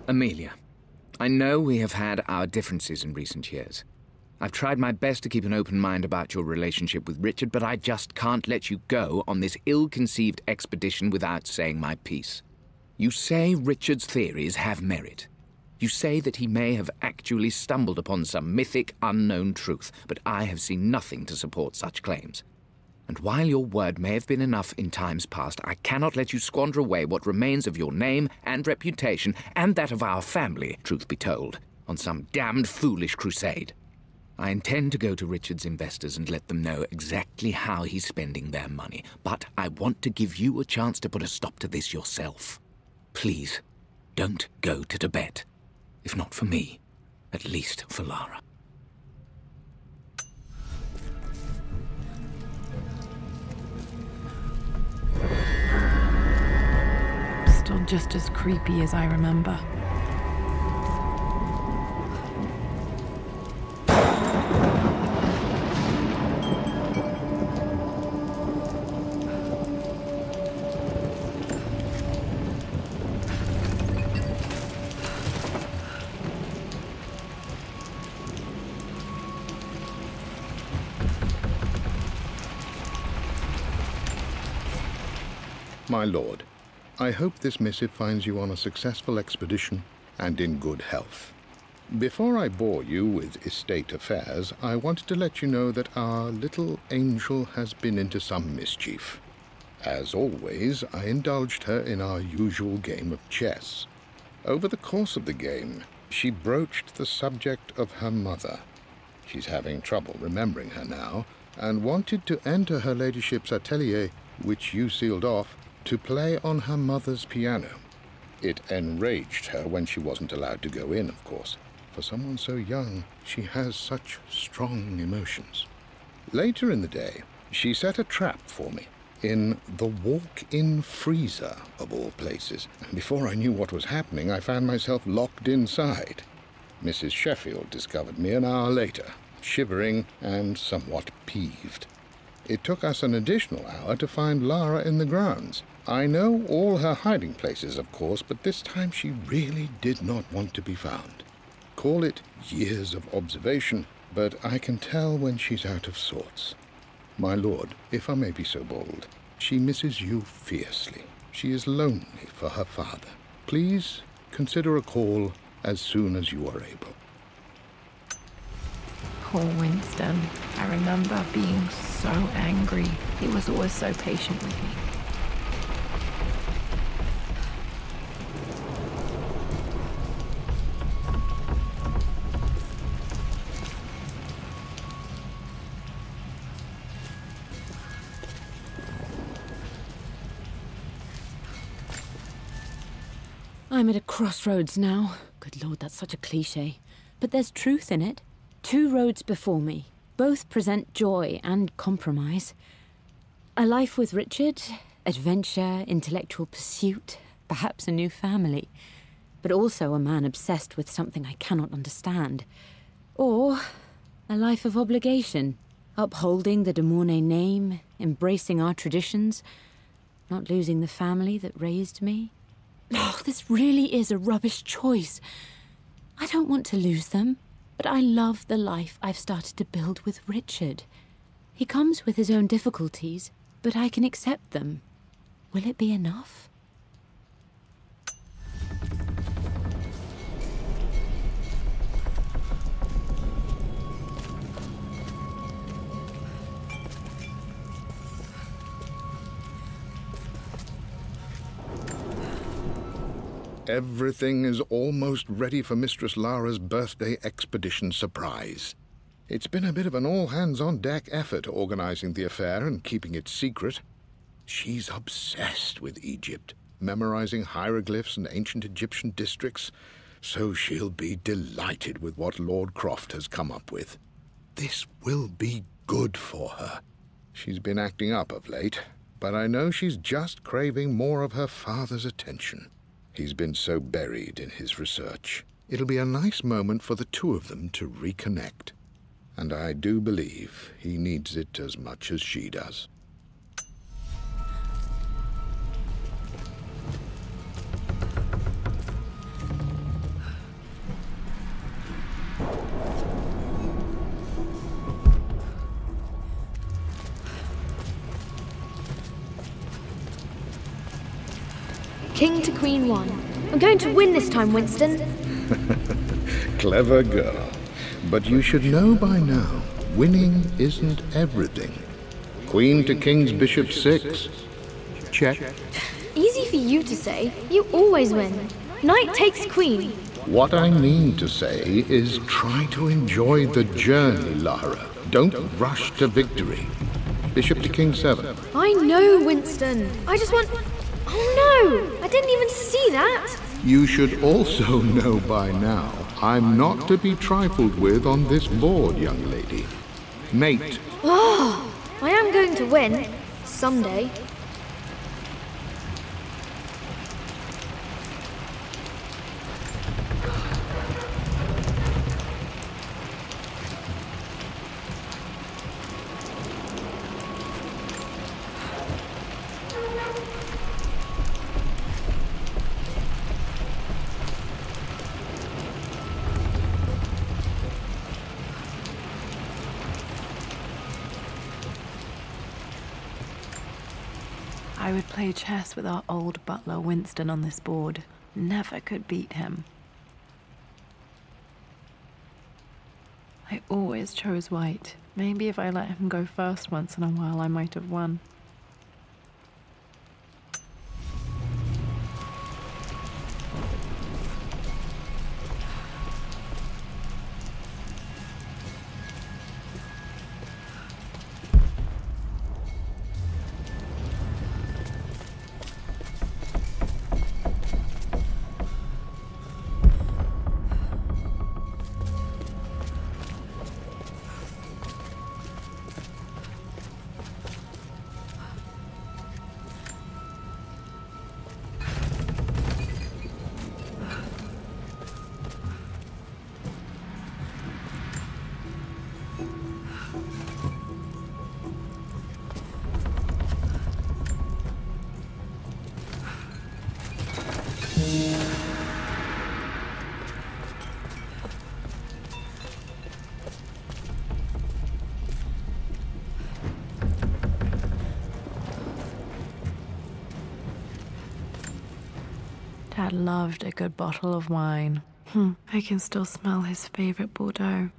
Amelia, I know we have had our differences in recent years. I've tried my best to keep an open mind about your relationship with Richard, but I just can't let you go on this ill-conceived expedition without saying my piece. You say Richard's theories have merit. You say that he may have actually stumbled upon some mythic, unknown truth, but I have seen nothing to support such claims. And while your word may have been enough in times past, I cannot let you squander away what remains of your name and reputation, and that of our family, truth be told, on some damned foolish crusade. I intend to go to Richard's investors and let them know exactly how he's spending their money, but I want to give you a chance to put a stop to this yourself. Please, don't go to Tibet. If not for me, at least for Lara. Still just as creepy as I remember. My lord, I hope this missive finds you on a successful expedition and in good health. Before I bore you with estate affairs, I wanted to let you know that our little angel has been into some mischief. As always, I indulged her in our usual game of chess. Over the course of the game, she broached the subject of her mother. She's having trouble remembering her now, and wanted to enter her ladyship's atelier, which you sealed off, to play on her mother's piano. It enraged her when she wasn't allowed to go in, of course. For someone so young, she has such strong emotions. Later in the day, she set a trap for me in the walk-in freezer, of all places. And before I knew what was happening, I found myself locked inside. Mrs. Sheffield discovered me an hour later, shivering and somewhat peeved. It took us an additional hour to find Lara in the grounds. I know all her hiding places, of course, but this time she really did not want to be found. Call it years of observation, but I can tell when she's out of sorts. My lord, if I may be so bold, she misses you fiercely. She is lonely for her father. Please consider a call as soon as you are able. Poor Winston. I remember being so angry. He was always so patient with me. I'm at a crossroads now. Good Lord, that's such a cliché. But there's truth in it. 2 roads before me. Both present joy and compromise. A life with Richard, adventure, intellectual pursuit, perhaps a new family. But also a man obsessed with something I cannot understand. Or a life of obligation, upholding the de Mornay name, embracing our traditions, not losing the family that raised me. Oh, this really is a rubbish choice. I don't want to lose them, but I love the life I've started to build with Richard. He comes with his own difficulties, but I can accept them. Will it be enough? Everything is almost ready for Mistress Lara's birthday expedition surprise. It's been a bit of an all-hands-on-deck effort organizing the affair and keeping it secret. She's obsessed with Egypt, memorizing hieroglyphs and ancient Egyptian districts, so she'll be delighted with what Lord Croft has come up with. This will be good for her. She's been acting up of late, but I know she's just craving more of her father's attention. He's been so buried in his research. It'll be a nice moment for the 2 of them to reconnect. And I do believe he needs it as much as she does. King to Queen 1. I'm going to win this time, Winston. Clever girl. But you should know by now, winning isn't everything. Queen to King's Bishop 6. Check. Easy for you to say. You always win. Knight takes Queen. What I mean to say is try to enjoy the journey, Lara. Don't rush to victory. Bishop to King 7. I know, Winston. I just want... Oh no! I didn't even see that! You should also know by now, I'm not to be trifled with on this board, young lady. Mate. Oh, I am going to win. Someday. I would play chess with our old butler Winston on this board. Never could beat him. I always chose white. Maybe if I let him go first once in a while, I might have won. Dad loved a good bottle of wine. I can still smell his favorite Bordeaux.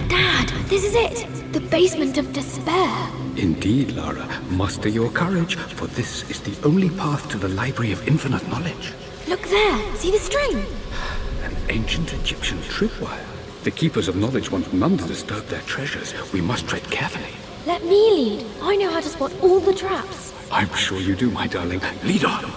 Dad, this is it! The basement of despair! Indeed, Lara. Muster your courage, for this is the only path to the Library of Infinite Knowledge. Look there! See the string? An ancient Egyptian tripwire. The Keepers of Knowledge want none to disturb their treasures. We must tread carefully. Let me lead. I know how to spot all the traps. I'm sure you do, my darling. Lead on!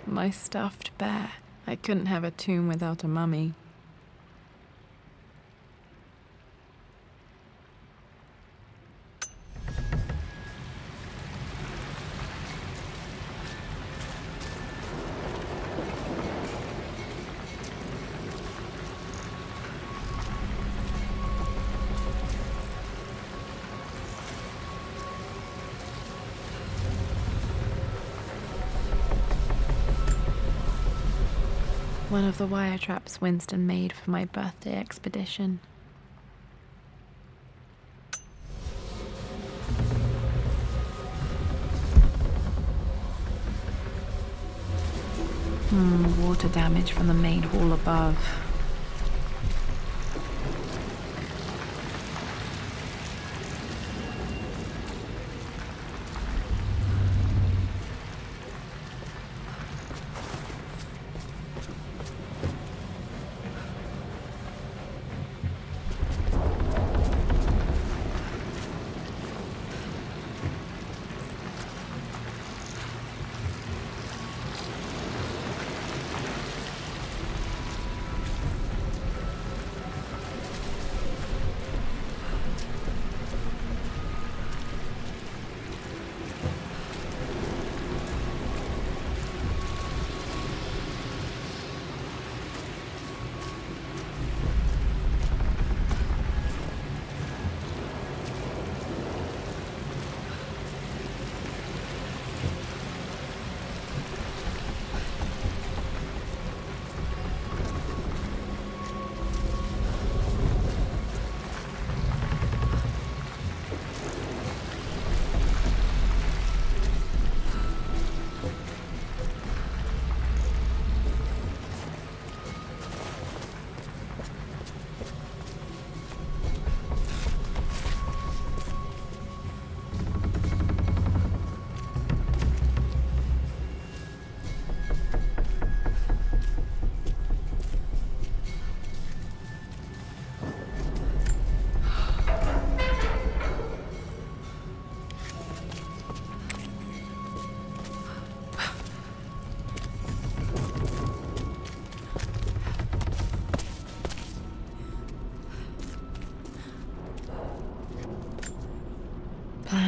My stuffed bear. I couldn't have a tomb without a mummy. One of the wire traps Winston made for my birthday expedition. Water damage from the main hall above.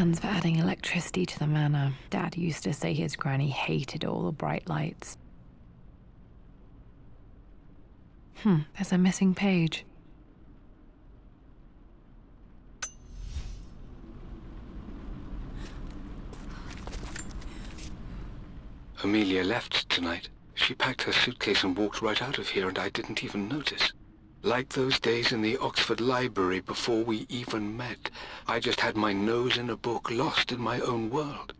plans for adding electricity to the manor. Dad used to say his granny hated all the bright lights. There's a missing page. Amelia left tonight. She packed her suitcase and walked right out of here, and I didn't even notice. Like those days in the Oxford Library before we even met. I just had my nose in a book, lost in my own world.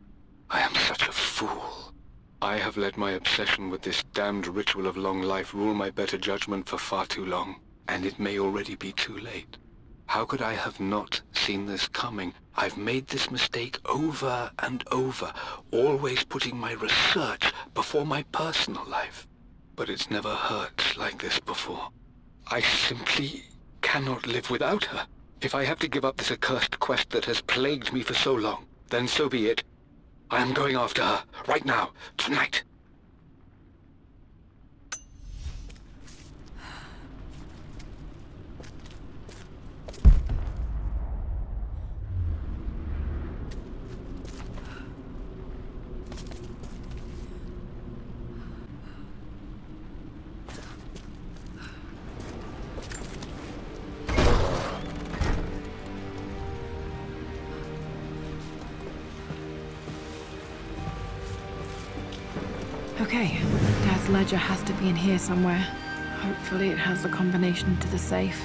I am such a fool. I have let my obsession with this damned ritual of long life rule my better judgment for far too long, and it may already be too late. How could I have not seen this coming? I've made this mistake over and over, always putting my research before my personal life. But it's never hurt like this before. I simply cannot live without her. If I have to give up this accursed quest that has plagued me for so long, then so be it. I am going after her, right now, tonight. Okay, Dad's ledger has to be in here somewhere. Hopefully it has the combination to the safe.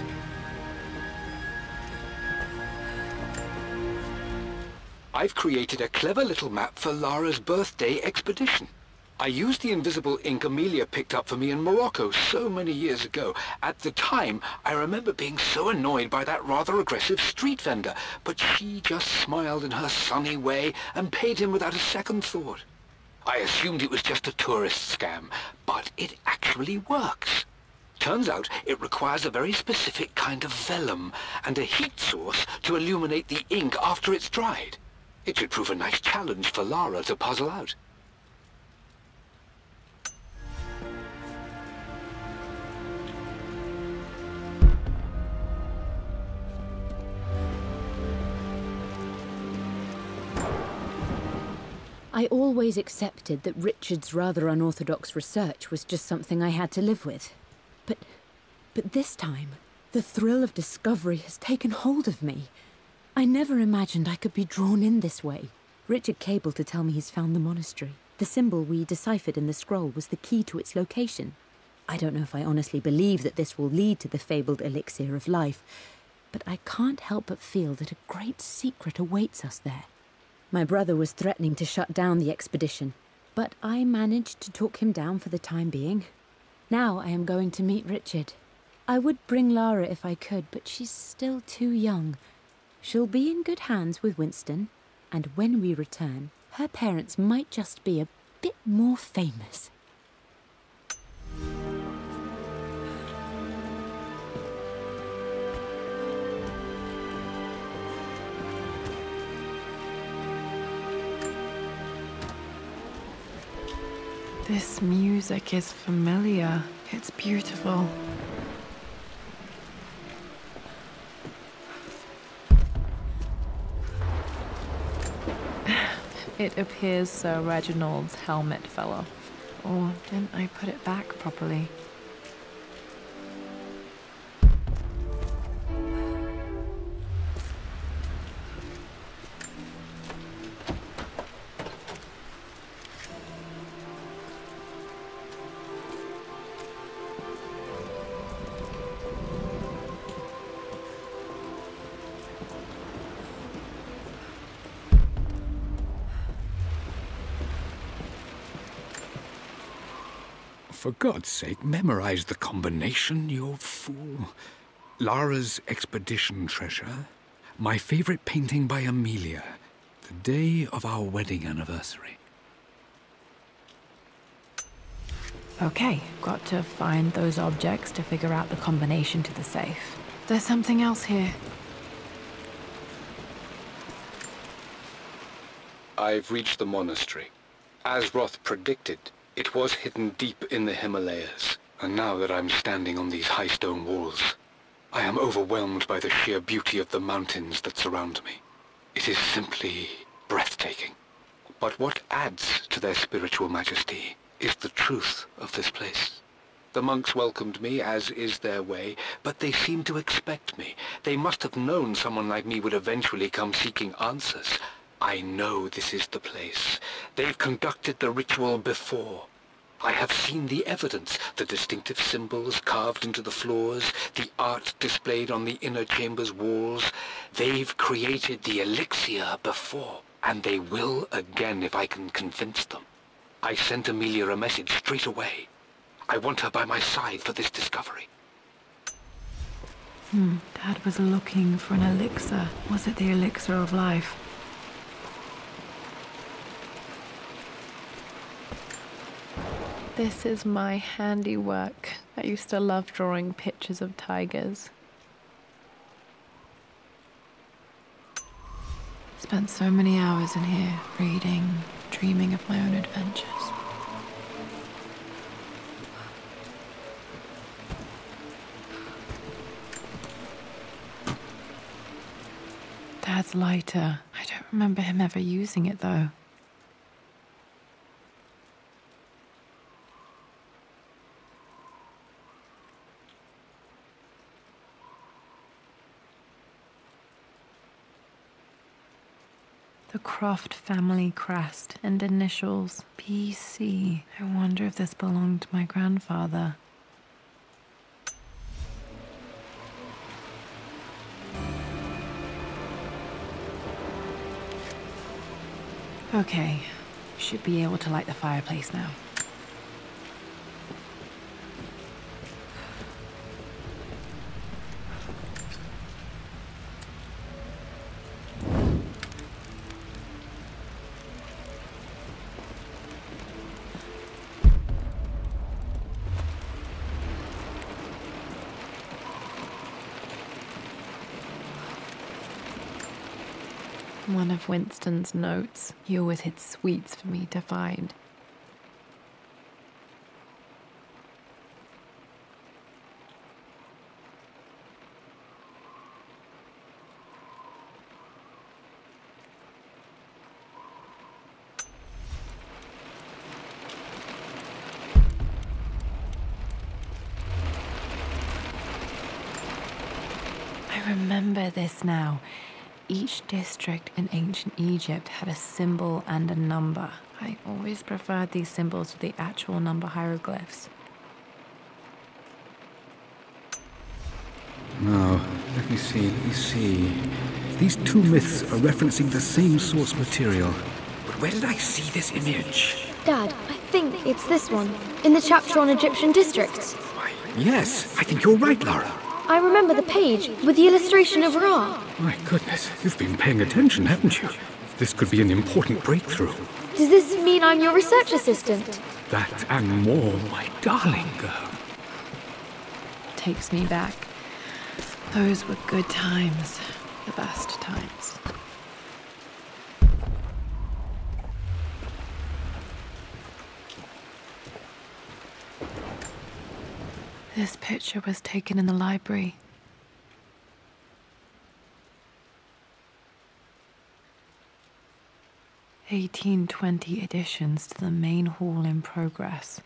I've created a clever little map for Lara's birthday expedition. I used the invisible ink Amelia picked up for me in Morocco so many years ago. At the time, I remember being so annoyed by that rather aggressive street vendor, but she just smiled in her sunny way and paid him without a second thought. I assumed it was just a tourist scam, but it actually works. Turns out it requires a very specific kind of vellum and a heat source to illuminate the ink after it's dried. It should prove a nice challenge for Lara to puzzle out. I always accepted that Richard's rather unorthodox research was just something I had to live with. But this time, the thrill of discovery has taken hold of me. I never imagined I could be drawn in this way. Richard cabled to tell me he's found the monastery. The symbol we deciphered in the scroll was the key to its location. I don't know if I honestly believe that this will lead to the fabled elixir of life, but I can't help but feel that a great secret awaits us there. My brother was threatening to shut down the expedition, but I managed to talk him down for the time being. Now I am going to meet Richard. I would bring Lara if I could, but she's still too young. She'll be in good hands with Winston, and when we return, her parents might just be a bit more famous. This music is familiar. It's beautiful. It appears Sir Reginald's helmet fell off. Or didn't I put it back properly? For God's sake, memorize the combination, you fool. Lara's expedition treasure, my favorite painting by Amelia, the day of our wedding anniversary. Okay, got to find those objects to figure out the combination to the safe. There's something else here. I've reached the monastery. As Roth predicted, it was hidden deep in the Himalayas, and now that I'm standing on these high stone walls, I am overwhelmed by the sheer beauty of the mountains that surround me. It is simply breathtaking. But what adds to their spiritual majesty is the truth of this place. The monks welcomed me, as is their way, but they seemed to expect me. They must have known someone like me would eventually come seeking answers. I know this is the place. They've conducted the ritual before. I have seen the evidence, the distinctive symbols carved into the floors, the art displayed on the inner chamber's walls. They've created the elixir before, and they will again if I can convince them. I sent Amelia a message straight away. I want her by my side for this discovery. Dad was looking for an elixir. Was it the elixir of life? This is my handiwork. I used to love drawing pictures of tigers. Spent so many hours in here, reading, dreaming of my own adventures. Dad's lighter. I don't remember him ever using it, though. The Croft family crest and initials PC. I wonder if this belonged to my grandfather. Okay, should be able to light the fireplace now. One of Winston's notes. He always hid sweets for me to find. I remember this now. Each district in ancient Egypt had a symbol and a number. I always preferred these symbols to the actual number hieroglyphs. Now, let me see. These two myths are referencing the same source material. But where did I see this image? Dad, I think it's this one, in the chapter on Egyptian districts. Why, yes, I think you're right, Lara. I remember the page with the illustration of Ra. My goodness, you've been paying attention, haven't you? This could be an important breakthrough. Does this mean I'm your research assistant? That and more, my darling girl. Takes me back. Those were good times. The best times. This picture was taken in the library. 1820 additions to the main hall in progress.